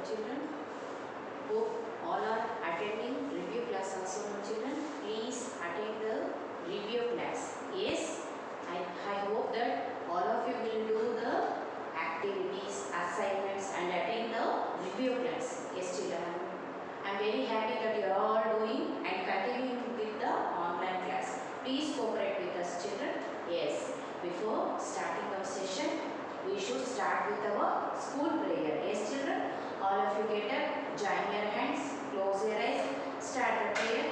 children. Hope all are attending review class also, no children. Please attend the review class. Yes, I hope that all of you will do the activities, assignments and attend the review class. Yes children, I am very happy that you are all doing and continuing with the online class. Please cooperate with us children. Yes, before starting our session, we should start with our school prayer. Yes children, all of you get up, join your hands, close your eyes, start the prayer.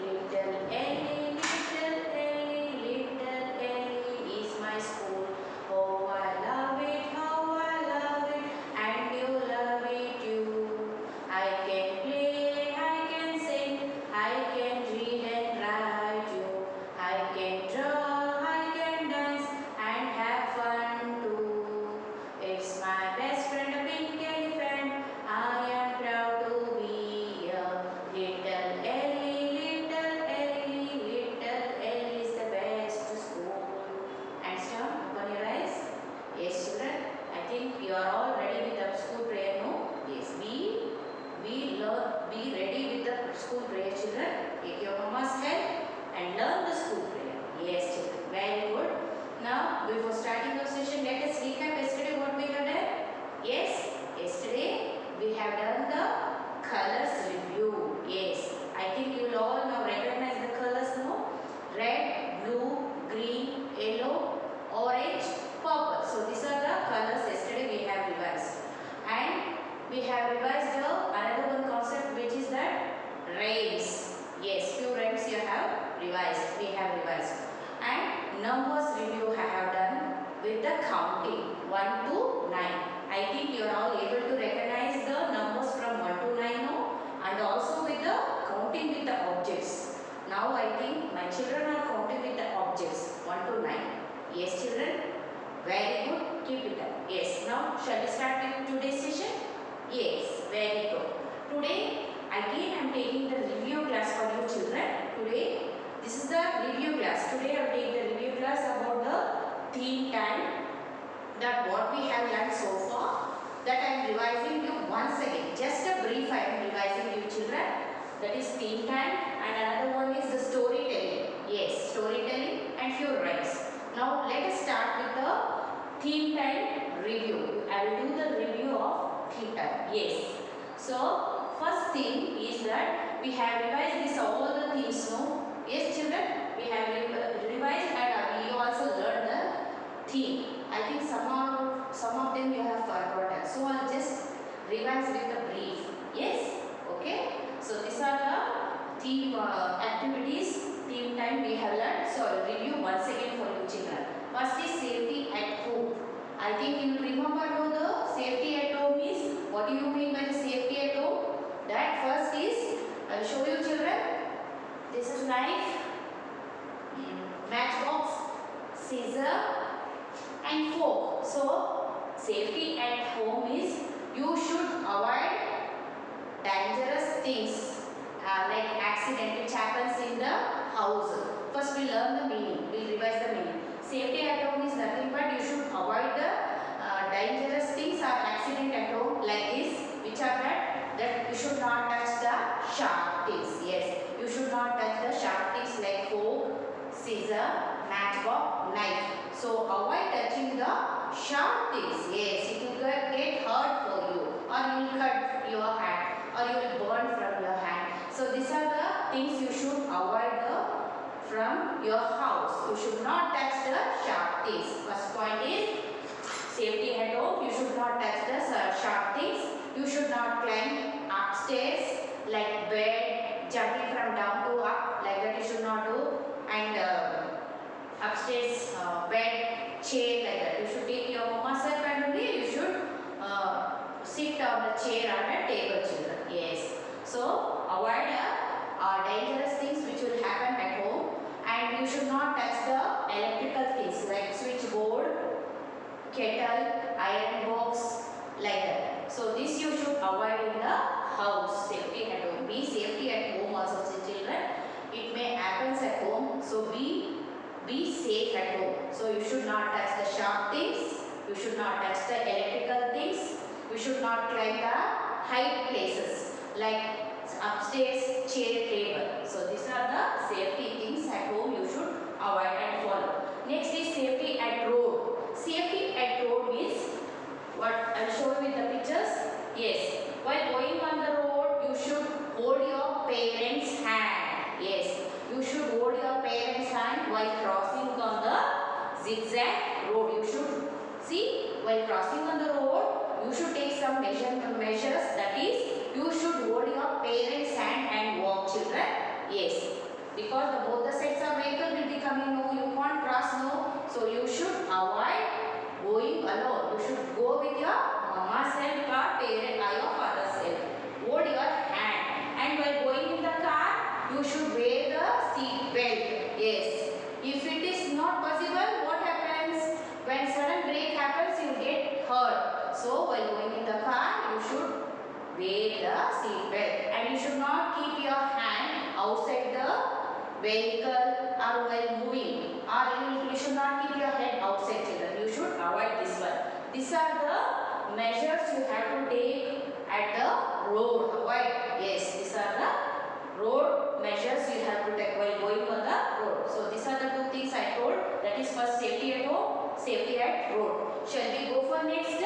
Little Ellie, little Ellie, little Ellie is my school. Oh, I love it, how I love it, and you love it too. I can play, I can sing, I can read and write too. I can draw, I can dance and have fun too. It's my best friend, a pink elephant. I am proud to be a little Ellie, little Ellie, little Ellie is the best school. And stop, open your eyes. Yes children, I think you are all ready with the school prayer, no? Yes, be ready with the school prayer children. Take your mama's help and learn the school prayer. Yes children, very good. Now before starting our session, let us recap yesterday what we have done. Yes, yesterday we have done the colors review. Yes, I think you will all now recognize the colors, no? Red, blue, green, yellow, orange, purple. So these are the colors yesterday we have revised. And we have revised another one concept, which is that rhymes. Yes, few rhymes you have revised. We have revised. And numbers review I have done with the counting 1 to 9. I think you are all able to recognize the numbers from 1 to 9 now, and also with the counting with the objects. Now I think my children are counting with the objects 1 to 9. Yes children, very good, keep it up. Yes, now shall we start with today's session? Yes, very good. Today again I am taking the review class for you children. Today this is the review class. Today I will take the review class about the theme time, that what we have learned so far, that I am revising you once again. Just a brief I am revising you children. That is theme time, and another one is the storytelling. Yes, storytelling and few rhymes. Now let us start with the theme time review. I will do the review of theme time. Yes. So first theme is that we have revised this all the themes. No? Yes children, we have revised and we also learned the theme. I think some of them you have forgotten. So I'll just revise with a brief. Yes? Okay? So these are the theme activities, theme time we have learned. So I'll review once again for you children. First is safety at home. I think you remember now the safety at home is, what do you mean by the safety at home? That first is, I will show you children. This is knife, matchbox, scissor and fork. So safety at home is you should avoid dangerous things like accident which happens in the house. First we learn the meaning, we will revise the meaning. Safety at home is nothing but you should avoid the dangerous things or accident at home like this, which are that you should not touch the sharp things. Yes, you should not touch the sharp things like fork, scissor, matchbox, knife. So avoid touching the sharp things. Yes, it will get hurt for you, or you will cut your hand, or you will burn from your hand. So these are the things you should avoid from your house. You should not touch the sharp things. First point is safety at home. You should not touch the sharp things. You should not climb upstairs like bed, jumping from down to up, like that you should not do. And upstairs bed, chair, like that. You should take your mama's help and only you should sit on the chair or the table children. Yes. So avoid dangerous things which will happen at home, and you should not touch the electrical things like switchboard, kettle, iron box, like that. So this you should avoid in the house. Safety at home. Be safety at home also children. It may happen at home. So be safe at home. So you should not touch the sharp things. You should not touch the electrical things. You should not climb the hide places like upstairs, chair, table. So these are the safety things at home you should avoid and follow. Next is safety at road. Safety at road means what I will show you with the pictures. Yes, while going on the road, you should hold your parents' hand. Yes, you should hold your parents' hand while crossing on the zigzag road. You should see while crossing on the road, you should take some measures. That is, you should hold your parents' hand and walk, children. Yes, because both the sets of vehicle will be coming. No, you can't cross. No, so you should avoid going alone. You should go with your mama's help or parent or your father's help. Hold your hand. And while going in the car, you should wear the seat belt. Yes. If it is not possible, what happens? When sudden brake happens, you get hurt. So while going in the car, you should wear the seat belt. And you should not keep your hand outside the vehicle or while moving. Or you should not keep your head outside, children. You should avoid this one. These are the measures you have to take at the road. Avoid. Yes, these are the road measures you have to take while going on the road. So these are the two things I told. That is first safety at home, safety at road. Shall we go for next?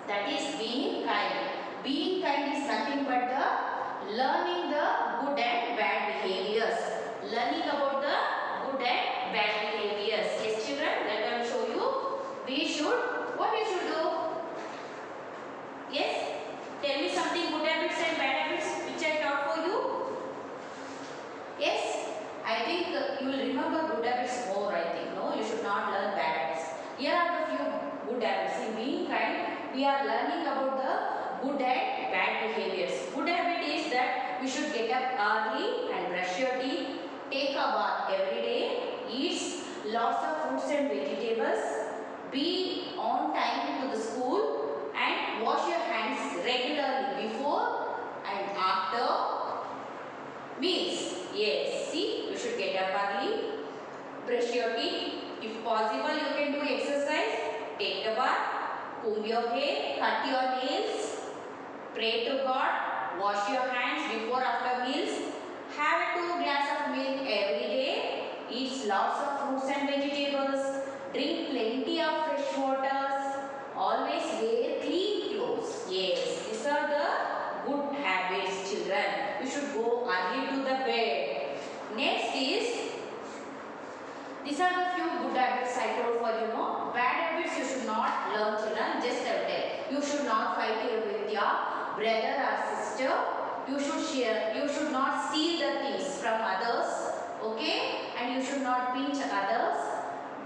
That is being kind. Being kind is nothing but the learning the good and bad behaviors. Learning about the good and bad behaviors. Yes, children, let me show you. We should, what we should do? Yes, tell me something good habits and bad habits which I taught for you. Yes, I think you will remember good habits more. I think no, you should not learn bad habits. Here are the few good habits. In being kind, we are learning about the good and bad behaviors. Good habit is that we should get up early and brush your teeth, take a bath every day, eat lots of fruits and vegetables, be on time to the school, and wash your hands regularly before and after meals. Yes, see, you should get up early, brush your teeth. If possible, you can do exercise, take a bath, comb your hair, cut your nails, pray to God, wash your hands before after meals, have 2 glasses of milk every day, eat lots of fruits and vegetables, drink plenty of fresh waters, always wear clean clothes. Yes, these are the good habits, children. You should go early to the bed. Next is, these are the few good habits I told for you. Know. Bad habits you should not learn, children. Just I will tell. You should not fight with your brother or sister. You should share. You should not steal the things from others. Okay? And you should not pinch others.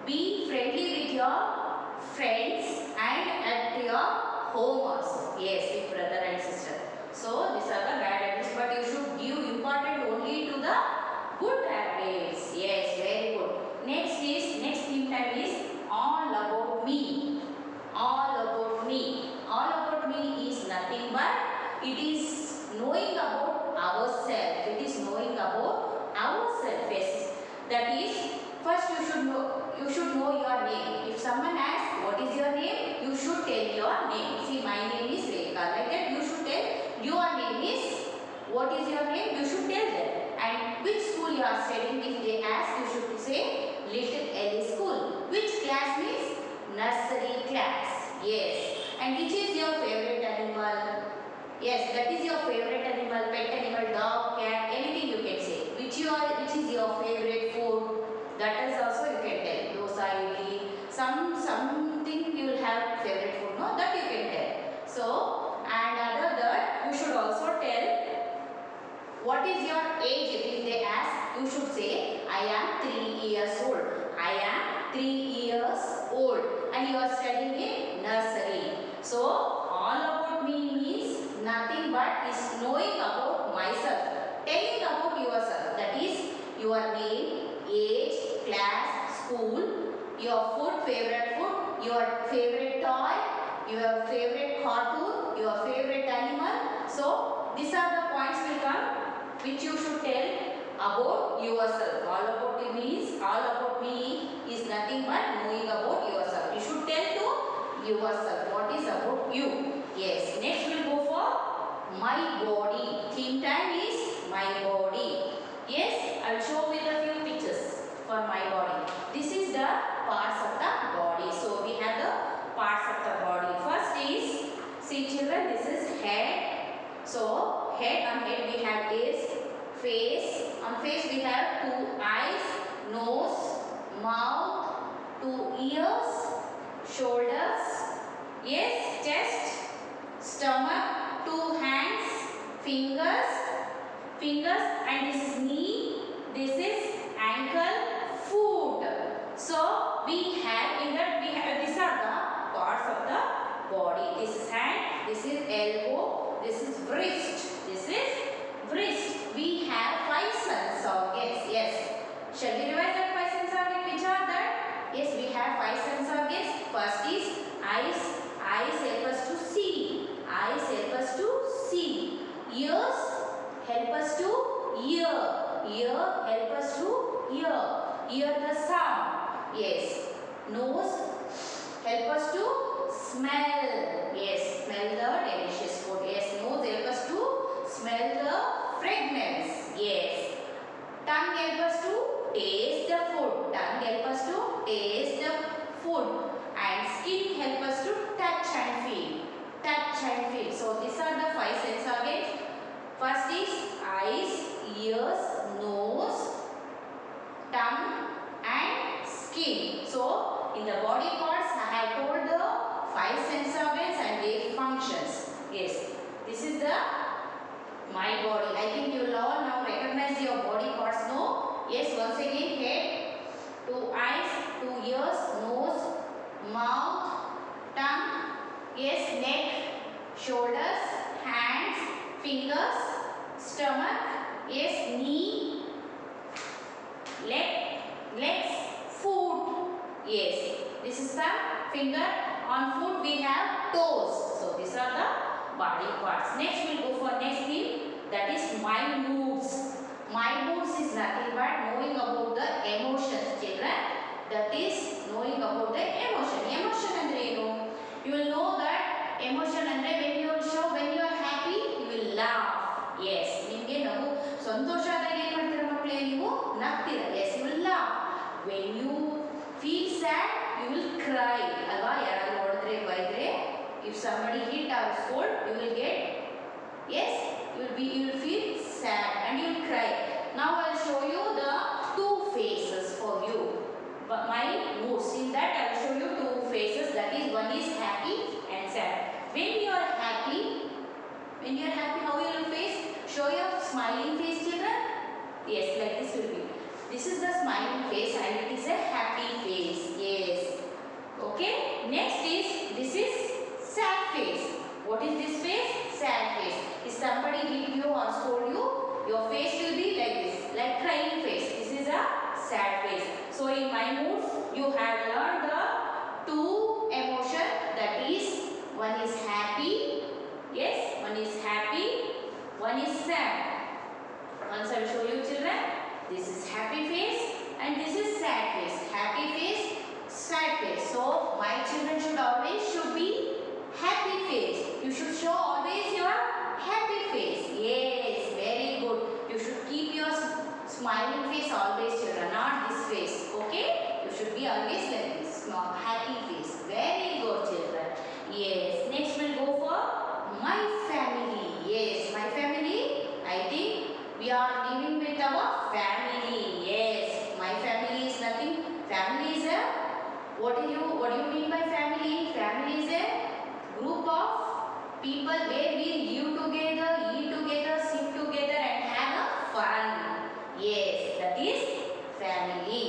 Be friendly with your friends and at your home also. Yes, with brother and sister. So these are the bad habits, but you should give importance only to the good habits. Yes, very good. Next theme time is all about me. All about me. All about me is nothing but it is knowing about ourselves. It is knowing about ourselves. Yes. That is, first you should know your name. If someone asks what is your name, you should tell your name. See, my name is Rekha. Like that, you should tell your name is. What is your name? You should tell them. And which school you are studying? If they ask, you should say Little Ellie School. Which class means? Nursery class. Yes. And which is your favorite animal? Yes, that is your favorite animal, pet animal, dog, cat, anything you can say. Which is your favorite food? That is also you can tell. Dosa, idli, something you will have favorite food, no? That you can tell. So, and other that you should also tell what is your age. If they ask, you should say I am 3 years old. I am 3 years old and you are studying in nursery. So, all about me means nothing but is knowing about myself, telling about yourself. That is your name, age, class, school, your food, favorite food, your favorite toy, your favorite cartoon, your favorite animal. So, these are the points will come which you should tell about yourself. All about me is nothing but knowing about yourself. You should tell to yourself what is about you. Yes. Next we will go for have is face. On face we have two eyes, nose, mouth, two ears, shoulders, yes, chest, stomach, two hands, fingers, and this is knee, this is ankle, foot. So we have in that these are the parts of the body. This is hand, this is elbow, this is wrist, this is wrist. We have 5 sense organs. Yes. Shall we revise that 5 sense organs? Which are that? Yes, we have 5 sense organs. First is eyes. Eyes help us to see. Eyes help us to see. Ears help us to hear. Ear help us to hear. Hear the sound. Yes. Nose help us to smell. Yes. Smell the delicious food. Yes. Nose help us to smell the fragrance. Yes. Tongue help us to taste the food. Tongue help us to taste the food. And skin help us to touch and feel. Touch and feel. So these are the 5 sense organs. First is eyes, ears, nose, tongue and skin. So in the body parts I have told the 5 sense organs and their functions. Yes. This is the my body. I think you will all now recognize your body parts. No? Yes. Once again, head, 2 eyes, 2 ears, nose, mouth, tongue, yes, neck, shoulders, hands, fingers, stomach, yes, knee, legs, foot, yes. This is the finger. On foot we have toes. So these are the body parts. Next we will go for next thing, that is my moods. My moods is nothing but knowing about the emotions, children. That is knowing about the emotion. Emotion andre enu? You will know that emotion andre when you show, when you are happy, you will laugh. Yes. Nimge nagu santosha adag ಏನು ಮಾಡ್ತೀರಾ ಮಕ್ಕಳೇ ನೀವು ನಗ್ತೀರಾ. Yes, you will laugh. When you feel sad, you will cry. ಅಲ್ವಾ ಯಾರಾದರೂ ಹೊಡೆದ್ರೆ ಬೈದ್ರೆ, if somebody hit or scold, you will get, yes, you will feel sad and you will cry. Now I will show you the 2 phases for you. But my moods, in that I will show you 2 phases, that is one is happy and sad. When you are happy, how you will face? Show your smiling face, children. Yes, like this will be. This is the smiling face and it is a happy face. Yes. Okay. Next is, this is sad face. What is this face? Sad face. If somebody hit you or scold you, your face will be like this, like crying face. This is a sad face. So in my moods, you have learned the 2 emotion, that is, one is happy, yes, one is happy, one is sad. Once I will show you, children. This is happy face and this is sad face. Happy face, sad face. So my children should be happy face. You should show always your happy face. Yes, very good. You should keep your smiling face always, children, not this face. Okay? You should be always like this, small happy face. Very good, children. Yes. Next we'll go for my family. Yes, my family. I think we are living with our family. Yes, my family is nothing. Family is a, what do you mean by family? Family is a group of people where we live together, eat together, sit together and have a fun. Yes, that is family.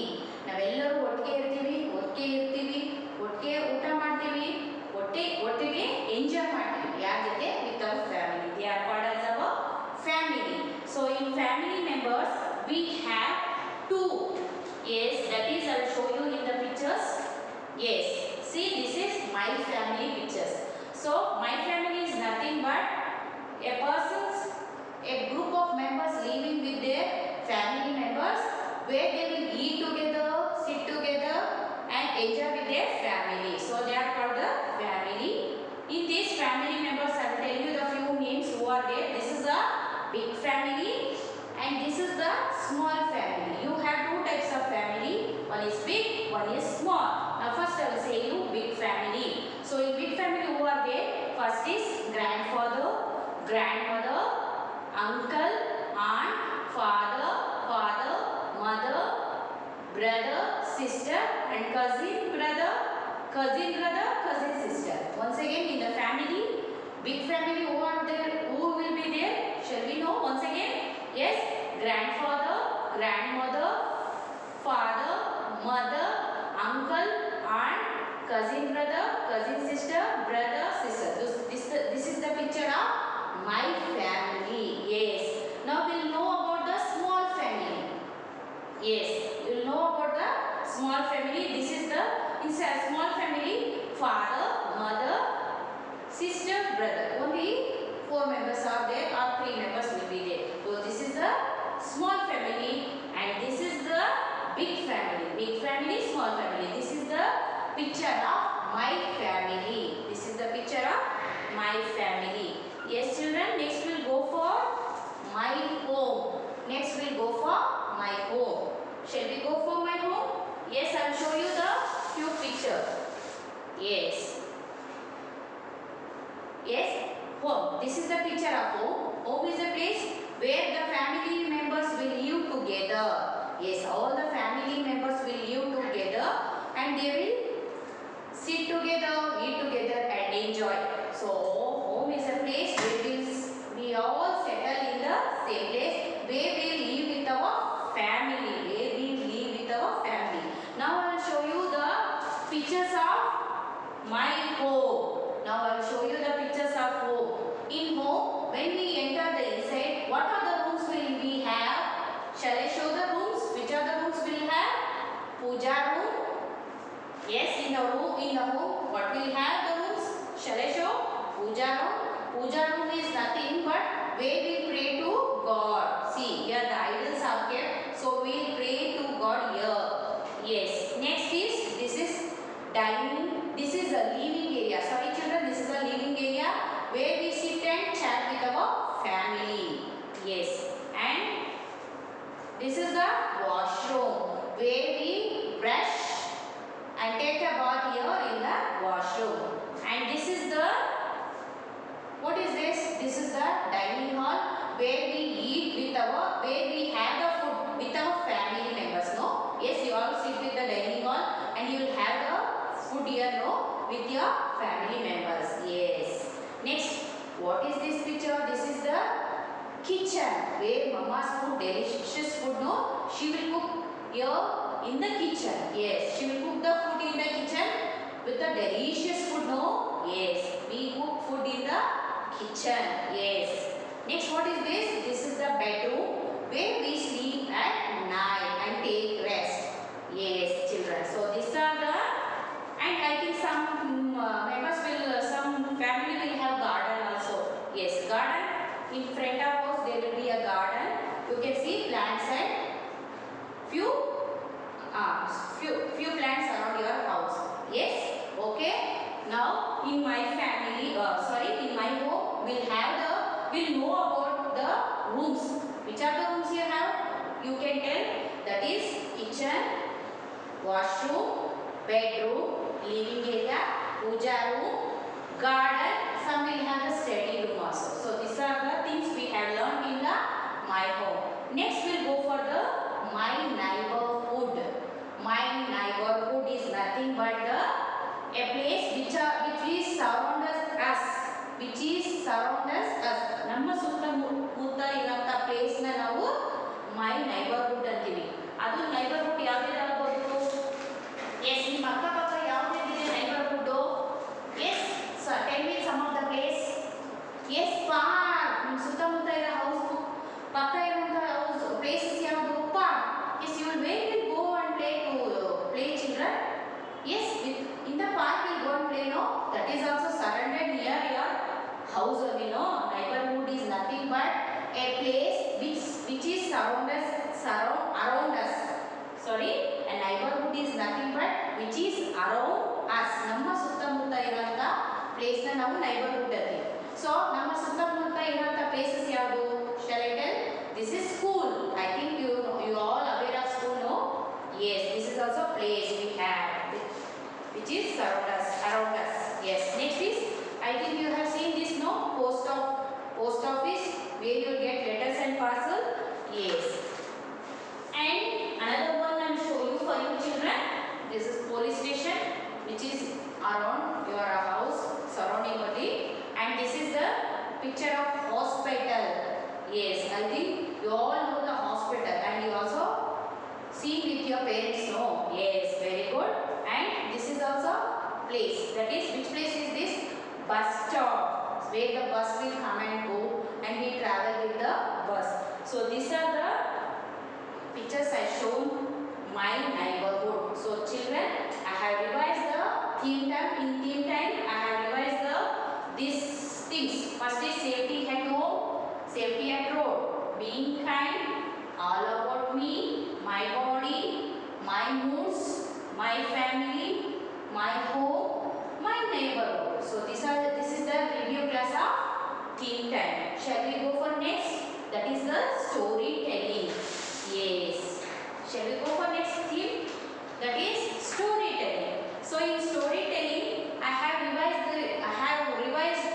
ನಾವೆಲ್ಲರೂ ಒಟ್ಟಿಗೆ ಇರ್ತೀವಿ, ಒಟ್ಟಿಗೆ ಊಟ ಮಾಡ್ತೀವಿ, ಒಟ್ಟಿಗೆ enjoy ಮಾಡ್ತೀವಿ. ಯಾರ ಜೊತೆ? With our family. They are called as hour family. So in family members we have 2. Yes, that is I will show you in the pictures. Yes, see, this is my family pictures. So my family is nothing but a group of members living with their family members, where they will eat together, sit together and enjoy with their family. So they are called the family. In these family members I will tell you the few names who are there. This is a big family and this is the small family. You have 2 types of family. One is big, one is small. Now first I will say you big family. So in big family who are there? First is grandfather, grandmother, uncle, aunt, father, mother, brother, sister, and cousin brother, cousin sister. Once again, in the family, big family, who are there? Who will be there? Shall we know once again? Yes, grandfather, grandmother, father, mother, uncle, aunt, cousin brother, cousin sister, brother, sister. This is the picture of my family. Yes. Now we'll know about the small family. Yes, you'll know about the small family. This is the inside small family. Father, mother, sister, brother. Only 4 members are there or 3 members will be there. So this is the small family and this is the big family. Big family, small family. This is the picture of my family. This is the picture of my family. Yes children, next we'll go for my home. Next we'll go for my home. Shall we go for my home? Yes, I will show you the few pictures. Yes. Yes, home. This is the picture of home. Home is a place where the family members will live together. Yes, all the family members will live together and they will sit together, eat together and enjoy. So, home is a place where we all settle in the same place where we live with our family. Where we live with our family. Now, I will show you the pictures of my home. Now, I will show you the pictures of home. In home, when we enter the inside, what are the rooms will we have? Shall I show the rooms? Which are the rooms we'll have? Puja room. Yes, in the home, what will have the rooms? Shall I show? Puja room. Puja room is nothing but where we pray to God. See, here the idols are kept, so we will pray to God here. Yes. Next is, this is dining. This is a living area. Sorry children, this is a living area where we sit and chat with our family. Yes. And this is the washroom where we brush and take a bath here in the washroom. And this is the, what is this? This is the dining hall where we eat with our, where we have the food with our family members. No? Yes, you all sit with the dining hall and you will have the food here, no? With your family members. Yes. Next, what is this picture? This is the kitchen where mama's food, delicious food, no? She will cook here in the kitchen. Yes, she will cook the food in the kitchen with the delicious food, no? Yes, we cook food in the kitchen. Yes. Next, what is this? This is the bedroom where we sleep at night and take rest. Yes, children. So these are the, and I think some members will, some family will have garden also. Yes, garden. In front of us there will be a garden. You can see plants and few plants around your house. Yes. Okay. Now in my family, in my home, we'll know about the rooms. Which are the rooms you have? You can tell. That is kitchen, washroom, bedroom, living area, puja room, garden. Some will have the study room also. So these are the things we have learned in the my home. Next we'll go for the my neighborhood. My neighborhood is nothing but a place which is surround us. Which is surround us. ನಮ್ಮ ಸುತ್ತಮುತ್ತ ಇರುವಂತ place ನ ನಾವು my neighborhood ಅಂತೀವಿ. ಅದು neighborhood ಯಾವ್ದಾಗಬಹುದು? Yes, ನಿಮ್ಮ ಅಕ್ಕಪಕ್ಕ ಯಾವ್ದಿದೆ neighborhood? Yes, so tell me some of the place. Yes, park. ನಿಮ್ಮ ಸುತ್ತಮುತ್ತ ಇರೋ ಹೌಸ್ ಪಕ್ಕ ಇರುವಂತ ಹೌಸ್ ಪ್ಲೇಸಸ್ ಯಾವುದು? Park. Yes, you will where will go and play children? Yes, in the park you go and play, no? That is also surrounded near your house only, no? Neighborhood is nothing but a place which is around us. Sorry, a neighborhood is nothing but which is around us. ನಮ್ಮ ಸುತ್ತಮುತ್ತ ಇರುವಂತ place ನ ನಾವು neighborhood ಅಂತೀವಿ. So ನಮ್ಮ ಸುತ್ತಮುತ್ತ ಇರುವಂತ places ಯಾವುದು? Shall I tell? This is school. I think you all aware of school, no? Yes, this is also place we have which is around us. Yes. Next is, I think you have seen this, no? Post office where you get letters and parcel. Yes, I think you all know the hospital and you also see with your parents, no? Yes, very good. And this is also place. That is, which place is this? Bus stop, where the bus will come and go and we travel with the bus. So these are the pictures I shown my neighborhood. So children, I have revised the theme time. In theme time, I have revised these things. First is safety at home, safety at road, being kind, all about me, my body, my moods, my family, my home, my neighborhood. So this is the review class of theme time. Shall we go for next? That is the storytelling. Yes. Shall we go for next theme? That is storytelling. So in storytelling, I have revised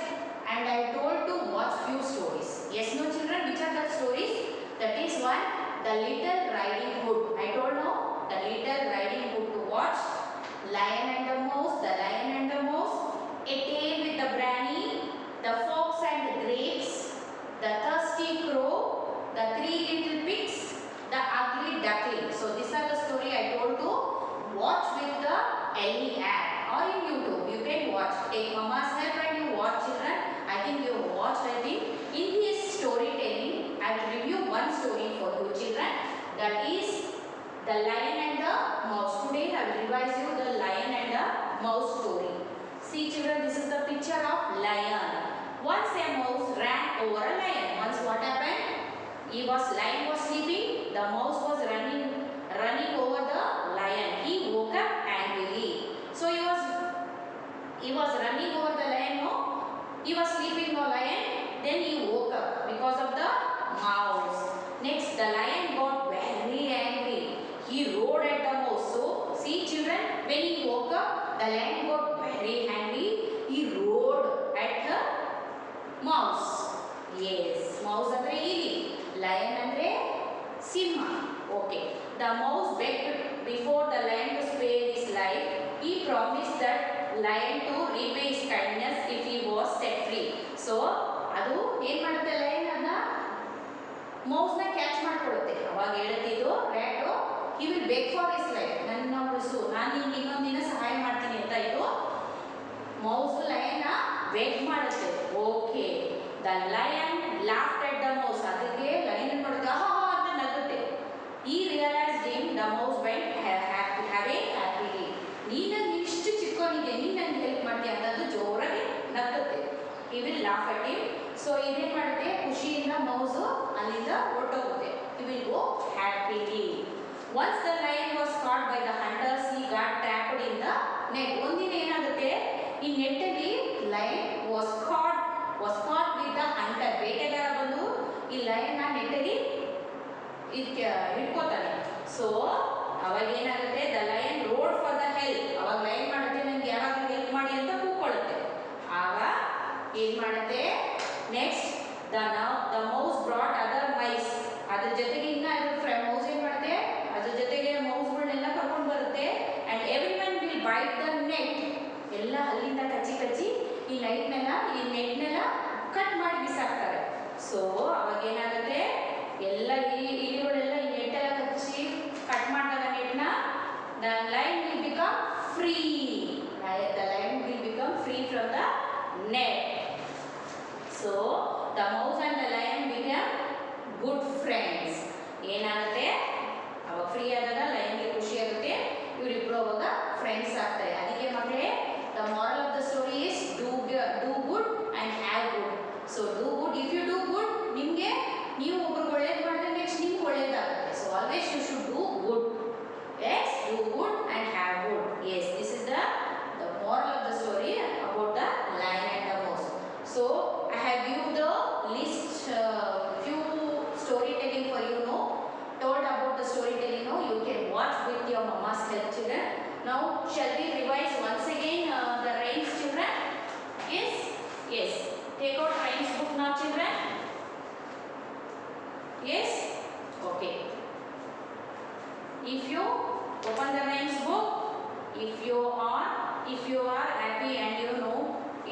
and I told to watch few stories. Yes, no children, which are the stories? That is one, The Little Riding Hood. I told no, The Little Riding Hood to watch. Lion and the Mouse, The Lion and the Mouse, A Tale with the Branny, The Fox and the Grapes, The Thirsty Crow, The Three Little Pigs, The Ugly Duckling. So these are the story I told to watch with the LE app or in YouTube. You can watch. Take mama's help and you watch, children. I think you watched. I think in this storytelling, I will review one story for you, children. That is The Lion and the Mouse. Today I will revise you the Lion and the Mouse story. See, children, this is the picture of lion. Once a mouse ran over a lion. Once what happened? Lion was sleeping. The mouse was running over the lion. He woke up angrily. So he was running over the lion. No, he was sleeping the lion. Then he woke up because of the mouse. Next, the lion got very angry. He roared at the mouse. So see, children, when he woke up, the lion got very angry. He roared at the mouse. Yes, mouse andre ili, lion andre simha. Okay. The mouse begged before the lion to spare his life. He promised that lion to repay his kindness if he was set free. So ಅದು ಏನು ಮಾಡುತ್ತೆ, lion ಅನ್ನ ಮೌಸ್ನ catch ಮಾಡ್ಕೊಳ್ಳುತ್ತೆ. ಅವಾಗ ಹೇಳುತ್ತಿದ್ದು rat, he will beg for his life, ನನ್ನ ಉಳಿಸು, ನಾನು ನಿಂಗೆ ಇನ್ನೊಂದು ದಿನ ಸಹಾಯ ಮಾಡ್ತೀನಿ ಅಂತ ಇದು ಮೌಸ್ ಲಯನ್ನ ಬೆಗ್ ಮಾಡುತ್ತೆ. Okay. The lion laughed at the mouse. ಅದಕ್ಕೆ ಲಯನ್ ಏನು ಮಾಡುತ್ತೆ, ಹಾ ಅಂತ ನಗುತ್ತೆ. ಈ realised him. The mouse went happily. ನೀನು ಇಷ್ಟು ಚಿಕ್ಕವನಿಗೆ ನೀನು ನನಗೆ ಹೆಲ್ಪ್ ಮಾಡ್ತೀಯ ಅನ್ನೋದು ಜೋರಾಗಿ ನಗುತ್ತೆ. He will laugh at him. So ಇದೇನು ಮಾಡುತ್ತೆ, ಖುಷಿಯಿಂದ ಮೌಸು ಅಲ್ಲಿಂದ ಹೊರಟೋಗುತ್ತೆ. He will go happily. Once the lion was caught by the hunters, he got trapped in the net. ಒಂದಿನ ಏನಾಗುತ್ತೆ, ಈ ನೆಟ್ಟಲ್ಲಿ lion was caught with the hunter. ಬೇಟೆಗಾರ ಬಂದು ಈ ಲಯನ್ನ ನೆಟ್ಟಲ್ಲಿ ಹಿಡ್ಕೋತಾನೆ. ಸೊ ಅವಾಗ ಏನಾಗುತ್ತೆ, the lion roared for the help. ಅವಾಗ ಲಯನ್ ಮಾಡುತ್ತೆ, ನನಗೆ ಯಾರಾದರೂ ಹೆಲ್ಪ್ ಮಾಡಿ ಅಂತ ಕೂತ್ಕೊಳ್ಳುತ್ತೆ. ಆಗ ಏನು ಮಾಡುತ್ತೆ, next the mouse brought other mice. ಅದ್ರ ಜೊತೆಗೆ ಇನ್ನ ಮೌಸ್ ಏನು ಮಾಡುತ್ತೆ, ಅದ್ರ ಜೊತೆಗೆ ಮೌಸ್ಗಳನ್ನೆಲ್ಲ ಕರ್ಕೊಂಡು ಬರುತ್ತೆ. And every one will byte the net. ಎಲ್ಲ ಅಲ್ಲಿಂದ ಕಚ್ಚಿ ಈ ನೆಟ್ನೆಲ್ಲ ಕಟ್ ಮಾಡಿ ಬಿಸಾಕ್ತಾರೆ. ಸೊ ಅವಾಗ ಏನಾಗುತ್ತೆ, ಎಲ್ಲ ಇಲಿಗಳೆಲ್ಲ ಈ ನೆಟ್ಟೆಲ್ಲ ಕಚ್ಚಿ ಕಟ್ ಮಾಡಿದಾಗ ನೆಟ್ನ, the lion will become free. The lion will become free from the net. So the mouse and the lion became good friends. ಏನಾಗುತ್ತೆ, ಅವಾಗ ಫ್ರೀ ಆದಾಗ ಲಯನ್ಗೆ ಖುಷಿ ಆಗುತ್ತೆ, ಇವರಿಬ್ರು ಅವಾಗ ಫ್ರೆಂಡ್ಸ್ ಆಗ್ತಾರೆ. ಅದಕ್ಕೆ ಮಕ್ಕಳೇ, the moral of the story is do good and have good. So do good. If you do good, ನಿಮಗೆ ನೀವು ಒಬ್ರಿಗೆ ಒಳ್ಳೇದು ಮಾಡಿದ್ರೆ ನೆಕ್ಸ್ಟ್ ನಿಮ್ಗೆ ಒಳ್ಳೇದಾಗುತ್ತೆ. So always you should do good. Yes, do good and have good. Yes, this is the moral of the story about the lion and the mouse. So I have given the list few storytelling for you. Know told about the storytelling. Now you can watch with your mama's help, children. Now shall we revise once again the rhymes, children? Yes. Take out rhymes book now, children. Yes. Okay. If you open the rhymes book, if you are happy and you know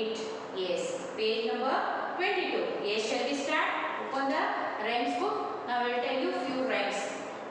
it. Yes, page number 22. Yes, shall we start? Open the rhymes book. Now I will tell you few rhymes.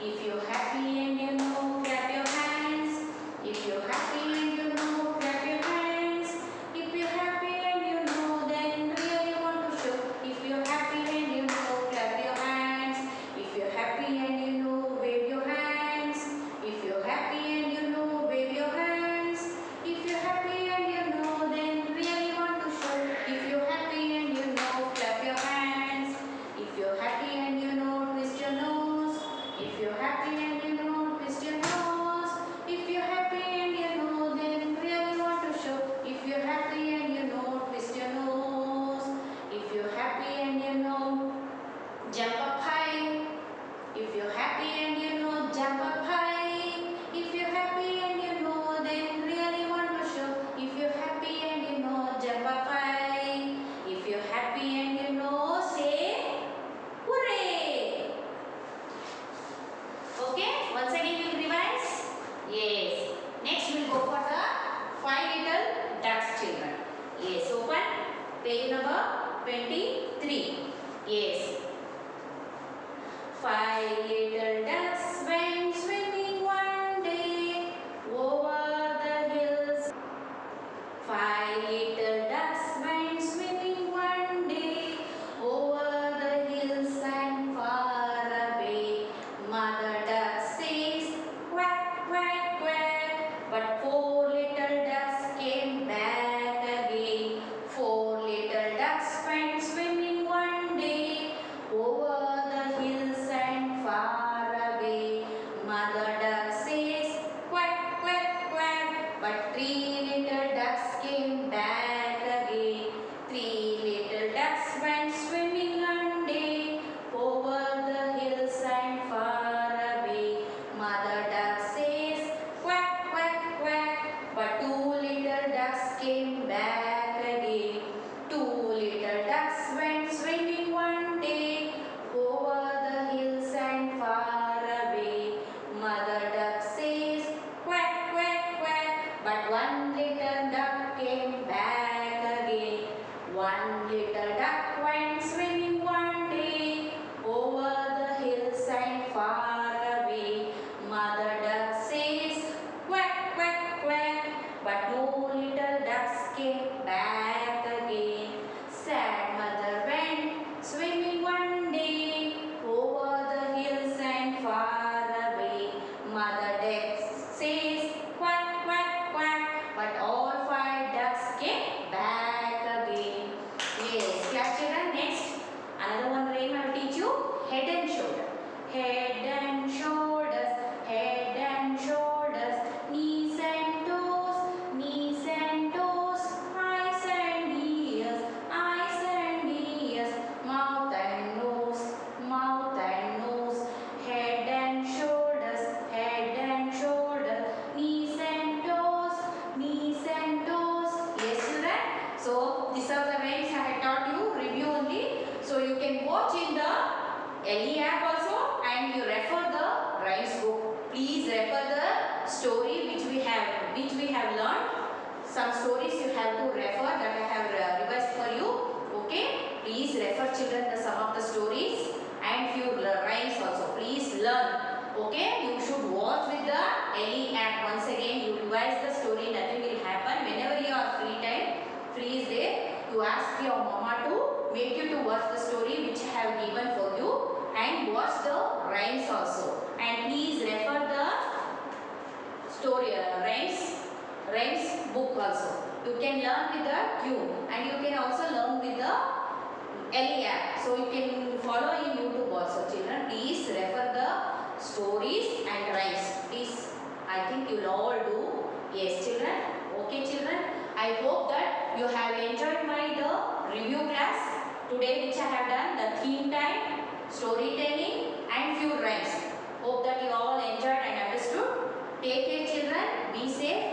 If you're happy and you know, clap your hands. If you're happy and you know, clap your hands. If you're happy and you know, then really want to show. If you're happy and you know, clap your hands. If you're happy and you know, wave your hands. If you're happy and you know, wave your hands. If you're happy and you know, then really want to show. If you're happy and you know, clap your hands. If you're happy and you know, twist your nose. If you're happy and you know, twist your nose. If you're happy and you know, then really want to show. If you're happy and you know, twist your nose. If you're happy and you know, jump up high. If you're happy and you know, jump up high. If you're happy and you know, then really want to show. If you're happy and you know, jump up high. If you're happy and you know, say hooray. Okay, once again we'll revise. Yes. Next we'll go for the five little ducks, children. Yes, open page number 23. Yes. Five little ducks went swimming one day over the hills. Five little ducks went swimming one day over the hills and far away. Mother duck says quack, quack, quack, but four little ducks came back again. Four little ducks went swimming one day over the hills and far away. Mother duck says quack, quack, quack, but three little ducks came back again. Three little ducks went swimming one day over the hills and far away. Mother duck says quack, quack, quack, but two little ducks came back again. Two little ducks went swimming one day over the hills and far away. Mother duck says quack, quack, quack, but one little duck came back again. One little duck went swimming one day over the hills and far away. Mother duck says quack, quack, quack, but no little ducks came back again. Sad mother went swimming one day over the hills and far away. Mother duck says quack, quack, quack, but all five ducks came back again. Yes, class children. Next, another one rhyme I will teach you. Head and shoulder. Head and shoulders, head and shoulders, knees and toes, knees and toes, eyes and ears, eyes and ears, mouth and nose, mouth and nose, head and shoulders, head and shoulders, knees and toes, knees and toes. Yes, children. So these are the rhymes I had taught you. Review only. So you can watch in the LE app also, and you refer the rhymes book. Please refer the story which we have learned. Some stories you have to refer that I have revised for you. Okay. Please refer children the some of the stories and few rhymes also. Please learn. Okay. You should watch with the LE app. Once again you revise the story. Nothing will happen. Whenever you are free is there. You ask your mama to make you to watch the story which I have given for you, and watch the rhymes also. And please refer the story rhymes book also. You can learn with the tune, and you can also learn with the LE app. So you can follow in YouTube also. Children, please refer the stories and rhymes. Please, I think you will all do. Yes, children. Okay, children. I hope that you have enjoyed the review class today, which I have done the theme time, storytelling and few rhymes. Hope that you all enjoyed and understood. Take care children. Be safe.